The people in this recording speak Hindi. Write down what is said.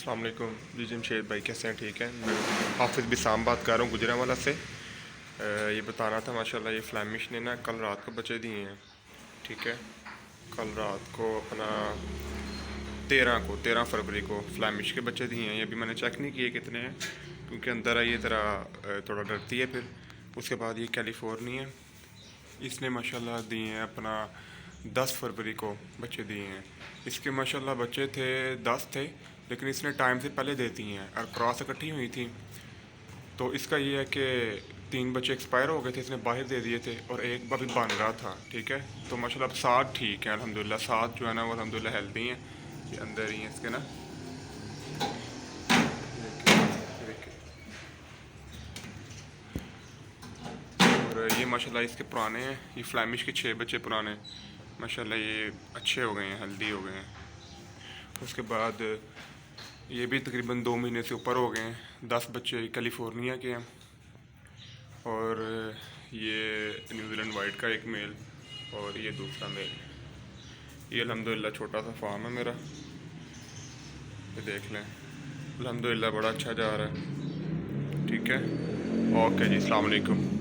अस्सलाम वालेकुम जी। जमशेद भाई कैसे हैं? ठीक है। मैं हाफिज़ बिसाम बात कर रहा हूँ गुजरांवाला से। ये बताना था माशाल्लाह ये फ्लैमिश ने ना कल रात को बच्चे दिए हैं। ठीक है, कल रात को अपना 13 फरवरी को फ्लैमिश के बच्चे दिए हैं। ये अभी मैंने चेक नहीं किए कितने हैं, क्योंकि अंदर आई ये तरह थोड़ा डरती है। फिर उसके बाद ये कैलिफोर्निया इसने माशाल्लाह दिए हैं अपना 10 फरवरी को बच्चे दिए हैं। इसके माशाल्लाह बच्चे थे 10 थे, लेकिन इसने टाइम से पहले देती हैं और क्रॉस इकट्ठी हुई थी। तो इसका ये है कि 3 बच्चे एक्सपायर हो गए थे, इसने बाहर दे दिए थे और एक अभी बन रहा था। ठीक है, तो माशाल्लाह अब 7 ठीक है अल्हम्दुलिल्लाह। 7 जो है ना वो अल्हम्दुलिल्लाह हेल्दी हैं। ये अंदर ही हैं इसके ना। और ये माशाल्लाह इसके पुराने हैं, ये फ्लैमिश के 6 बच्चे पुराने माशाल्लाह ये अच्छे हो गए हैं, हेल्दी हो गए हैं। उसके बाद ये भी तकरीबन 2 महीने से ऊपर हो गए हैं। 10 बच्चे कैलिफोर्निया के हैं और ये न्यूजीलैंड वाइट का एक मेल और ये दूसरा मेल। ये अल्हम्दुलिल्लाह छोटा सा फार्म है मेरा, ये देख लें। अल्हम्दुलिल्लाह बड़ा अच्छा जा रहा है। ठीक है, ओके जी, अस्सलाम वालेकुम।